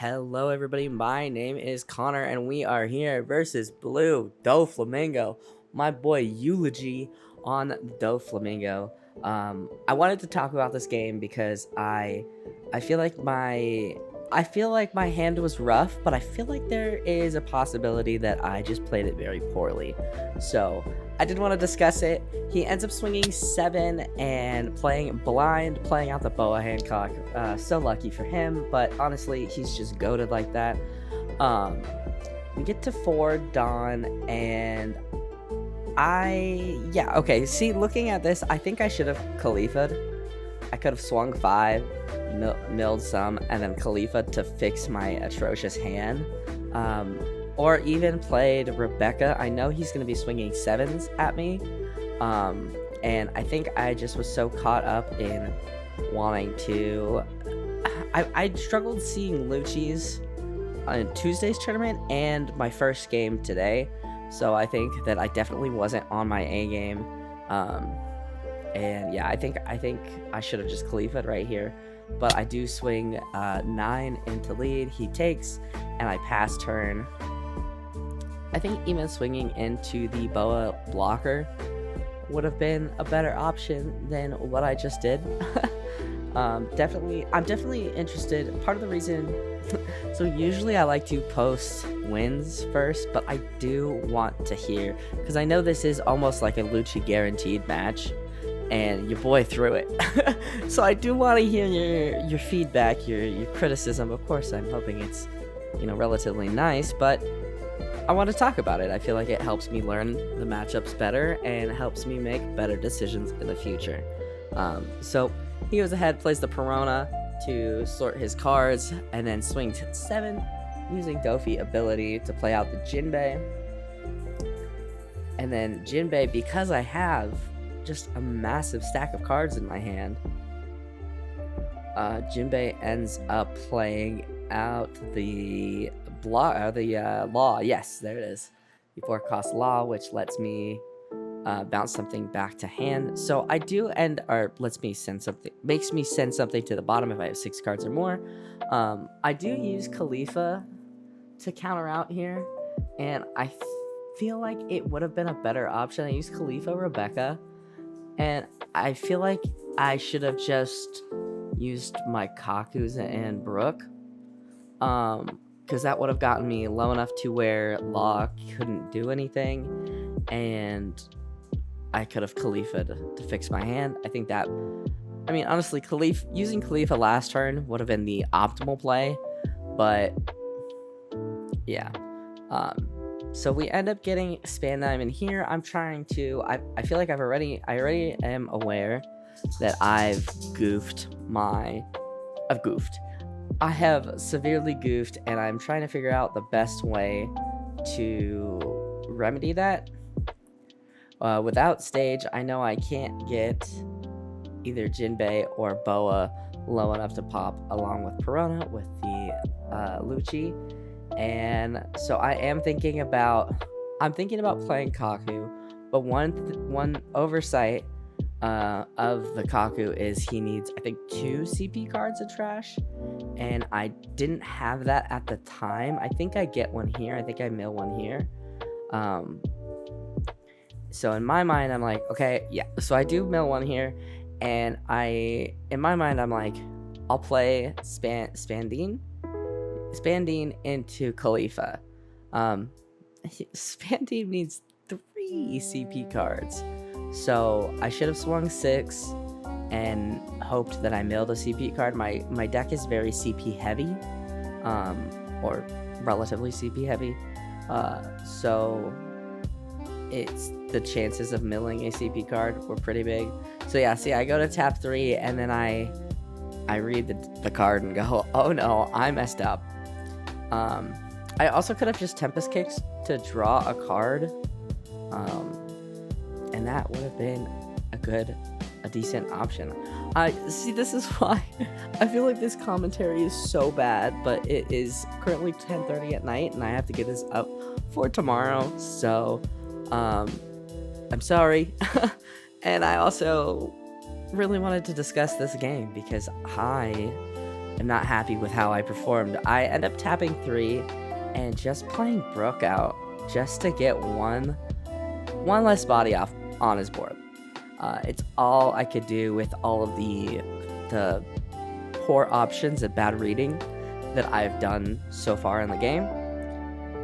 Hello everybody, my name is Connor and we are here versus Blue Doflamingo, my boy Eulogy on Doflamingo. I wanted to talk about this game because I feel like my hand was rough, but I feel like there is a possibility that I just played it very poorly. So I did want to discuss it. He ends up swinging 7 and playing blind, playing out the boa Hancock. So lucky for him, but honestly, he's just goated like that. We get to 4 Dawn, and okay. See, looking at this, I think I should have Khalifa'd. I could have swung 5, milled some, and then Khalifa to fix my atrocious hand. Or even played Rebecca. I know he's going to be swinging 7s at me. And I think I just was so caught up in wanting to... I struggled seeing Lucci's on Tuesday's tournament and my first game today. So I think that I definitely wasn't on my A game. And yeah, I think I should have just Khalifa right here. But I do swing 9 into lead. He takes, and I pass turn. I think even swinging into the boa blocker would have been a better option than what I just did. I'm definitely interested. Part of the reason, so usually I like to post wins first, but I do want to hear, because I know this is almost like a Lucci guaranteed match, and your boy threw it. So I do want to hear your feedback, your criticism. Of course, I'm hoping it's, relatively nice, but I want to talk about it. I feel like it helps me learn the matchups better and helps me make better decisions in the future. So he goes ahead, plays the Perona to sort his cards, and then swings 7, using Dofi ability to play out the Jinbei. And then Jinbei, because I have just a massive stack of cards in my hand, Jinbei ends up playing out the law. Yes, there it is. Before cost law, which lets me bounce something back to hand. So I do makes me send something to the bottom if I have 6 cards or more. I do use Khalifa to counter out here, and I feel like it would have been a better option. I used Khalifa Rebecca, and I feel like I should have just used my Kakus and Brook. Because that would have gotten me low enough to where Law couldn't do anything, and I could have Khalifa to fix my hand. I think that, honestly, using Khalifa last turn would have been the optimal play, but yeah. So we end up getting Span Diamond here. I'm trying to, I feel like I already am aware that I've goofed. I have severely goofed, and I'm trying to figure out the best way to remedy that. Without stage, I know I can't get either Jinbei or Boa low enough to pop along with Perona with the Lucci, and so I am thinking about playing Kaku, but one oversight of the Kaku is he needs, I think, 2 CP cards of trash, and I didn't have that at the time. I think I get one here. I think I mill one here. So in my mind, I'm like, okay, yeah. So I do mill one here, and in my mind, I'm like, I'll play Spandine into Khalifa. Spandine needs 3 CP cards. So I should have swung 6 and hoped that I milled a CP card. My deck is very CP heavy, or relatively CP heavy. So it's the chances of milling a CP card were pretty big. So yeah, see, I go to tap 3, and then I read the card and go, oh no, I messed up. I also could have just Tempest Kicked to draw a card. And that would have been a decent option. See, this is why I feel like this commentary is so bad, but it is currently 10:30 at night, and I have to get this up for tomorrow, so I'm sorry. And I also really wanted to discuss this game because I am not happy with how I performed, I end up tapping 3 and just playing Brook out just to get one less body off on his board. It's all I could do with all of the poor options and bad reading that I've done so far in the game.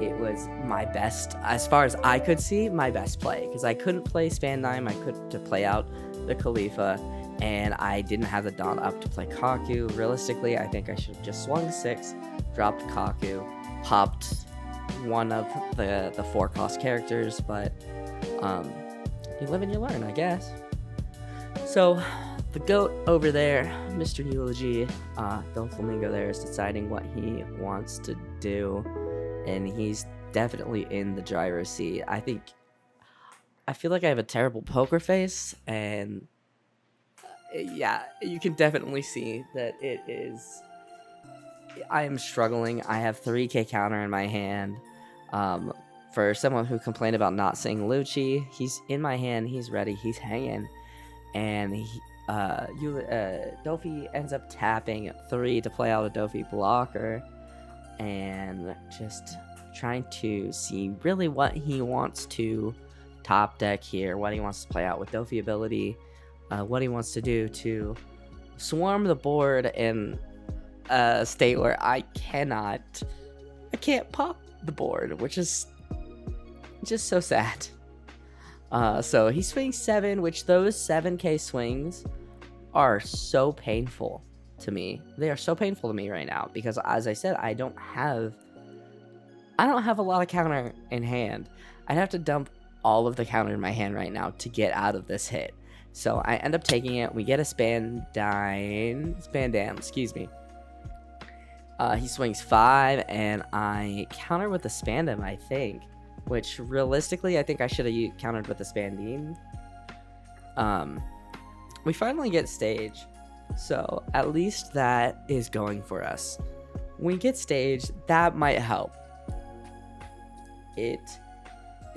It was my best, as far as I could see, my best play, because I couldn't play Spandime, I couldn't to play out the Khalifa, and I didn't have the Dawn up to play Kaku. Realistically, I think I should have just swung 6, dropped Kaku, popped one of the 4 cost characters, but you live and you learn, I guess. So the GOAT over there, Mr. Eulogy, Doflamingo there, is deciding what he wants to do, and he's definitely in the driver's seat. I feel like I have a terrible poker face, and yeah, you can definitely see that it is. I am struggling. I have 3k counter in my hand. For someone who complained about not seeing Lucci, he's in my hand, he's ready, he's hanging, and Dofi ends up tapping 3 to play out a Dofi blocker, and just trying to see really what he wants to top deck here, what he wants to play out with Dofi ability, what he wants to do to swarm the board in a state where I can't pop the board, which is just so sad. So he swings 7, which those 7k swings are so painful to me. They are so painful to me right now because, as I said, I don't have a lot of counter in hand. I'd have to dump all of the counter in my hand right now to get out of this hit. So I end up taking it. We get a Spandam, excuse me. He swings 5, and I counter with the Spandam, I think. Which, realistically, I think I should have countered with the Spandine. We finally get stage. So, at least that is going for us. When we get stage, that might help. It's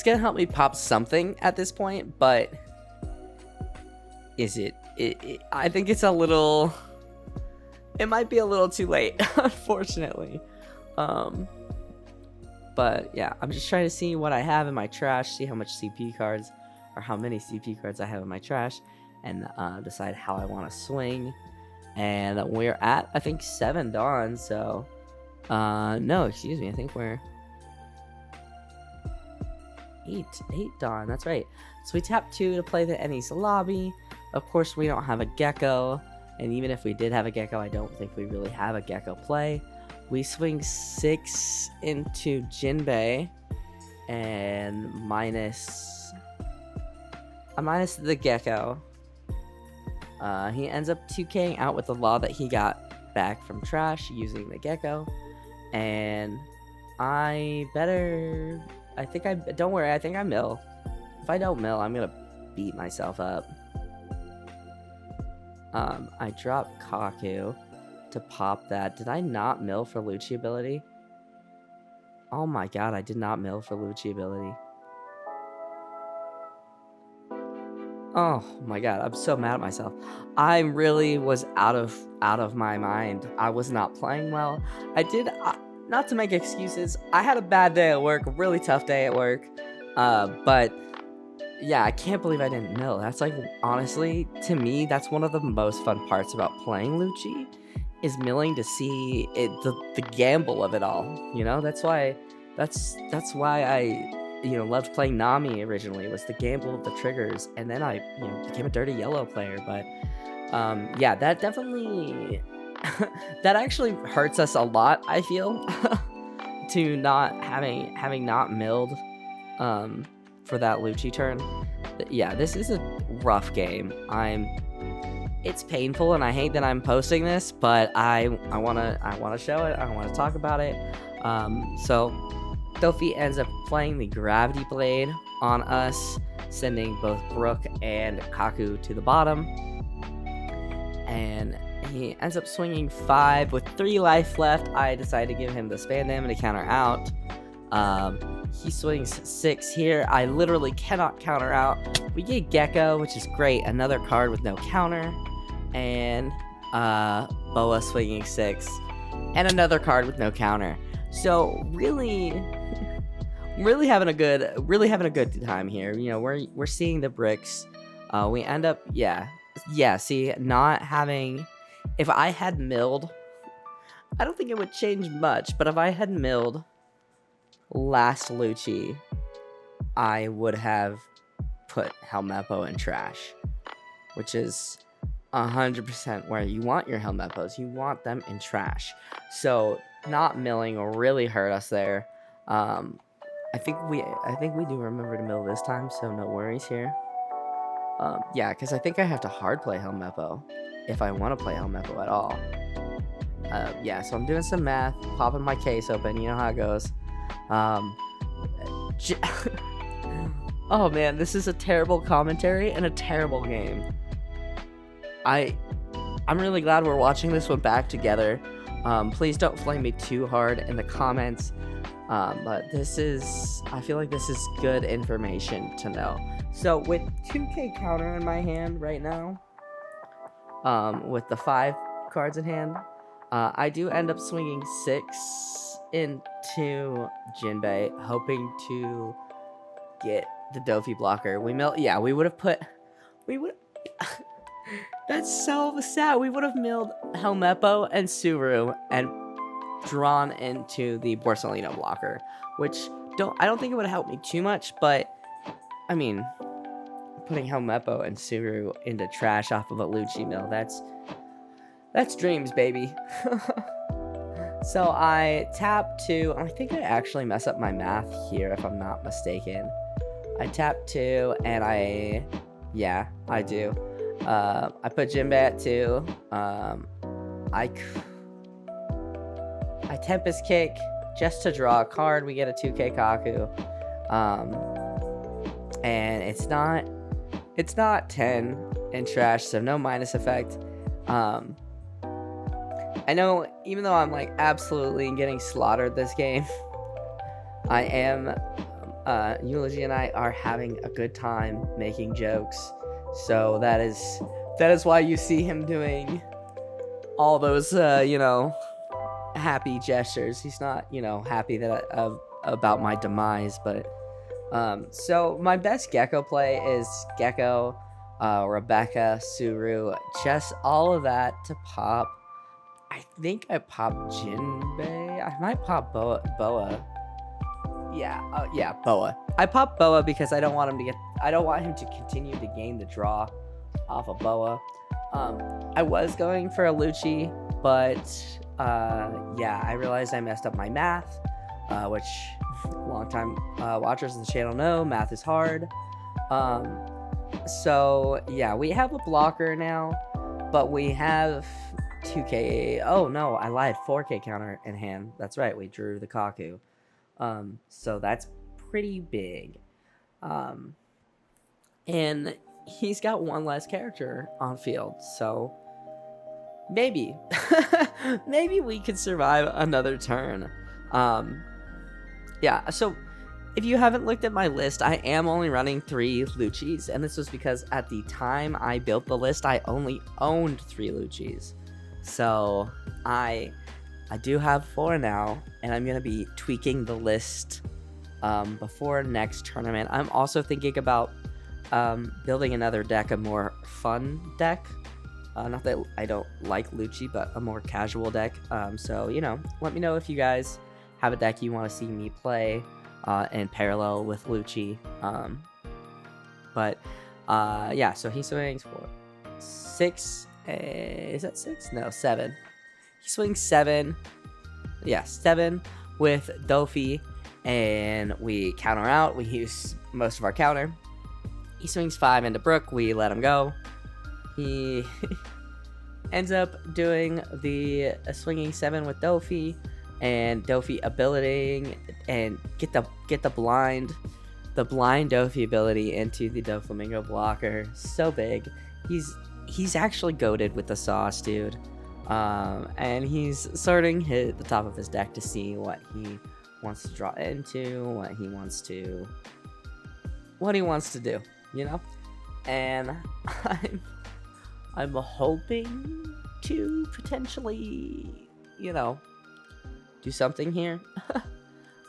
going to help me pop something at this point, but is it? I think it's a little... It might be a little too late, unfortunately. But yeah, I'm just trying to see what I have in my trash, see how much CP cards, or how many CP cards I have in my trash, and decide how I want to swing. And we're at, I think, 7 Dawn, so... no, excuse me, I think we're... 8 Dawn, that's right. So we tap 2 to play the Ennie's Lobby. Of course, we don't have a Gecko. And even if we did have a Gecko, I don't think we really have a Gecko play. We swing 6 into Jinbei and minus the Gecko. He ends up 2K'ing out with the law that he got back from trash using the Gecko. And don't worry, I think I mill. If I don't mill, I'm gonna beat myself up. I dropped Kaku to pop that. Did I not mill for Lucci ability? Oh my god, I did not mill for Lucci ability. Oh my god, I'm so mad at myself. I really was out of my mind. I was not playing well. I did, not to make excuses, I had a bad day at work, a really tough day at work. But yeah, I can't believe I didn't mill. That's like, honestly, to me, that's one of the most fun parts about playing Lucci, is milling to see the gamble of it all. You know, that's why I, loved playing Nami originally, was the gamble of the triggers, and then I, became a dirty yellow player. But yeah, that definitely that actually hurts us a lot, I feel, to not having not milled for that Lucci turn. But yeah, this is a rough game. It's painful, and I hate that I'm posting this, but I wanna show it. I wanna talk about it. So Dofi ends up playing the Gravity Blade on us, sending both Brook and Kaku to the bottom, and he ends up swinging 5 with 3 life left. I decide to give him the Spandam to counter out. He swings 6 here. I literally cannot counter out. We get Gecko, which is great. Another card with no counter. And Boa swinging 6, and another card with no counter. So really having a good time here. You know, we're seeing the bricks. We end up see, not having, if I had milled, I don't think it would change much, but if I had milled last Lucci, I would have put Helmeppo in trash, which is 100% where you want your Helmeppos. You want them in trash. So not milling will really hurt us there. I think we do remember to mill this time, so no worries here. Yeah, because I think I have to hard play Helmeppo if I want to play Helmeppo at all. Yeah, so I'm doing some math, popping my case open. You know how it goes. Oh man, this is a terrible commentary and a terrible game. I'm really glad we're watching this one back together. Please don't flame me too hard in the comments. But I feel like this is good information to know. So with 2k counter in my hand right now, with the 5 cards in hand, I do end up swinging 6 into Jinbei, hoping to get the Dofi blocker. We would have that's so sad. We would have milled Helmeppo and Suru and drawn into the Borsellino blocker, which I don't think it would have helped me too much, but I mean, putting Helmeppo and Suru into trash off of a Lucci mill, that's dreams, baby. So I tap 2. I think I actually mess up my math here if I'm not mistaken. I tap 2 and I do. I put Jinbei at 2. I Tempest Kick just to draw a card. We get a 2k Kaku. And it's not 10 in trash, so no minus effect. I know, even though I'm like absolutely getting slaughtered this game, I am Eulogy and I are having a good time making jokes. So that is why you see him doing all those happy gestures. He's not, happy about my demise, but so my best Gecko play is Gecko, Rebecca, Suru, just all of that to pop. I think I popped Jinbei. I might pop Boa. Boa. I popped Boa because I don't want him to continue to gain the draw off of Boa. I was going for a Lucci, but I realized I messed up my math, which long-time watchers of the channel know, math is hard. So yeah, we have a blocker now, but we have 2k. Oh no, I lied. 4k counter in hand. That's right. We drew the Kaku. So that's pretty big. And he's got one less character on field, so maybe we could survive another turn. Yeah, so if you haven't looked at my list, I am only running 3 Luccis, and this was because at the time I built the list, I only owned 3 Luccis. So I do have 4 now, and I'm going to be tweaking the list before next tournament. I'm also thinking about building another deck, a more fun deck. Not that I don't like Lucci, but a more casual deck. So, let me know if you guys have a deck you want to see me play in parallel with Lucci. Yeah, so he swings for 6. Is that 6? No, 7. He swings 7. Yeah, 7 with Dofi, and we counter out. We use most of our counter. He swings 5 into Brook. We let him go. He ends up doing the swinging 7 with Dofi, and Dofi abilitying and get the blind Dofi ability into the Doflamingo blocker. So big. He's actually goated with the sauce, dude. And he's sorting the top of his deck to see what he wants to draw into, what he wants to do, And I'm hoping to potentially, you know, do something here.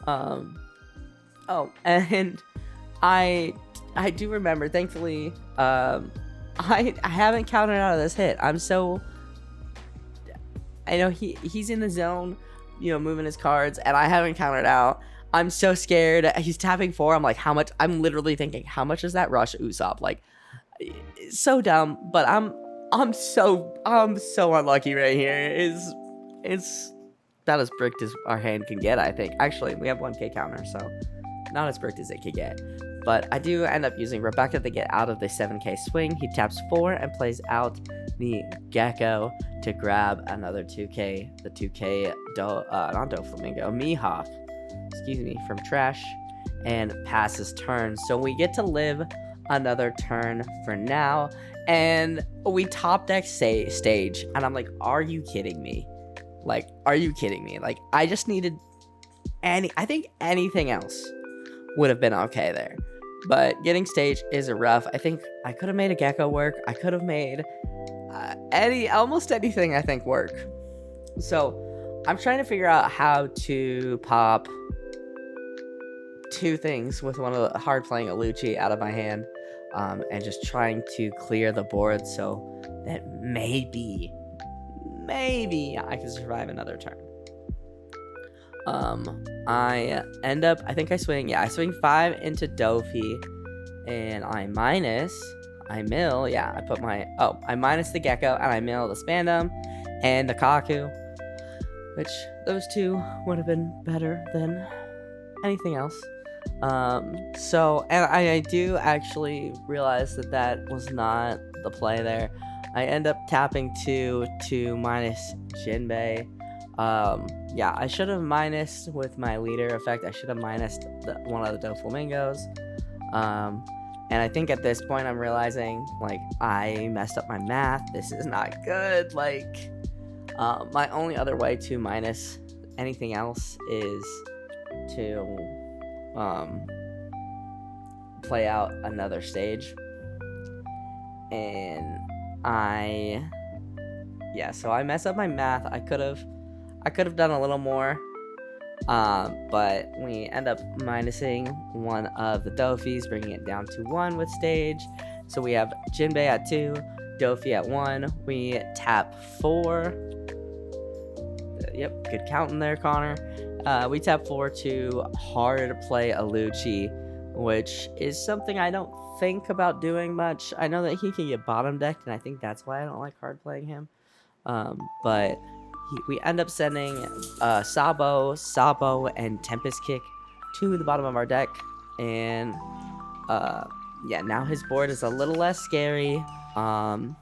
Oh, and I do remember, thankfully, I haven't counted out of this hit. I know he's in the zone, you know, moving his cards, and I haven't counted out. I'm so scared. He's tapping 4. I'm like, how much? I'm literally thinking, how much is that rush Usopp? Like, it's so dumb, but I'm so unlucky right here. It's about as bricked as our hand can get, I think. Actually, we have 1k counter, so not as bricked as it could get. But I do end up using Rebecca to get out of the 7k swing. He taps 4 and plays out the Gecko to grab another 2k, the 2k not Doflamingo, Mihawk, excuse me, from trash, and passes turn. So we get to live another turn for now, and we top deck stage, and I'm like, are you kidding me? Like, are you kidding me? Like, I just needed I think anything else would have been okay there. But getting stage is a rough. I think I could have made a Gecko work. I could have made almost anything, I think, work. So I'm trying to figure out how to pop 2 things with one of the hard playing a Lucci out of my hand, and just trying to clear the board so that maybe I can survive another turn. I end up, I think I swing 5 into Dofi, and I mill, I minus the Gecko, and I mill the Spandam and the Kaku, which those 2 would have been better than anything else. So, and I do actually realize that was not the play there. I end up tapping 2 to minus Jinbei. I should have minused with my leader effect. I should have minused one of the Doflamingos. And I think at this point I'm realizing, like, I messed up my math. This is not good. Like, my only other way to minus anything else is to play out another stage. And so I messed up my math. I could have done a little more, but we end up minusing one of the Dofis, bringing it down to 1 with stage. So we have Jinbei at 2, Dofi at 1. We tap 4. Yep, good counting there, Connor. We tap 4 to hard play a Lucci, which is something I don't think about doing much. I know that he can get bottom decked, and I think that's why I don't like hard playing him. But we end up sending Sabo, and Tempest Kick to the bottom of our deck, and now his board is a little less scary. And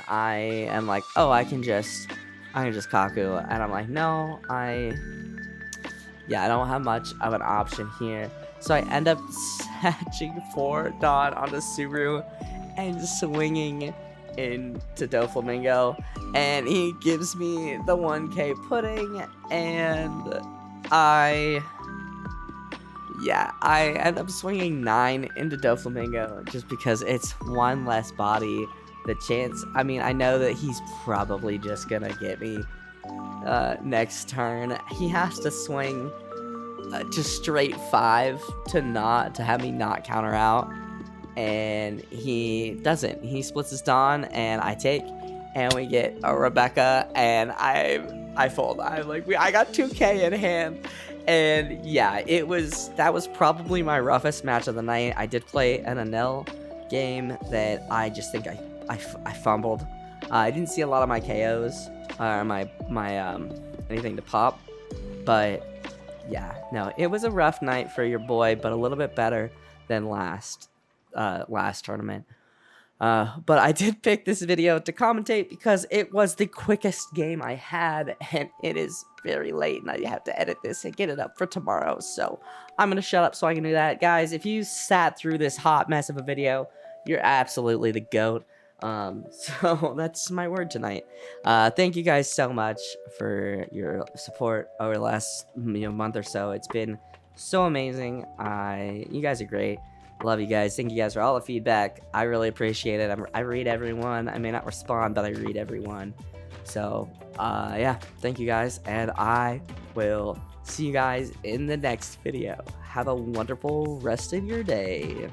I am like, oh, I can just Kaku, and I'm like, no, I don't have much of an option here. So I end up hatching 4 Dawn on the Subaru and swinging into Doflamingo, and he gives me the 1k pudding, and I end up swinging 9 into Doflamingo just because it's 1 less body. The chance, I mean, I know that he's probably just gonna get me next turn. He has to swing just straight 5 to have me not counter out, and he doesn't. He splits his Dawn, and I take, and we get a Rebecca, and I fold. I'm like, I got 2k in hand, and that was probably my roughest match of the night. I did play an Anil game that I just think I fumbled. I didn't see a lot of my KOs or my anything to pop, but it was a rough night for your boy, but a little bit better than last tournament. But I did pick this video to commentate because it was the quickest game I had, and it is very late, and I have to edit this and get it up for tomorrow. So I'm gonna shut up so I can do that. Guys, if you sat through this hot mess of a video, you're absolutely the GOAT. So that's my word tonight. Thank you guys so much for your support over the last month or so. It's been so amazing. You guys are great. Love you guys. Thank you guys for all the feedback. I really appreciate it. I read everyone. I may not respond, but I read everyone. So, yeah, thank you guys, and I will see you guys in the next video. Have a wonderful rest of your day.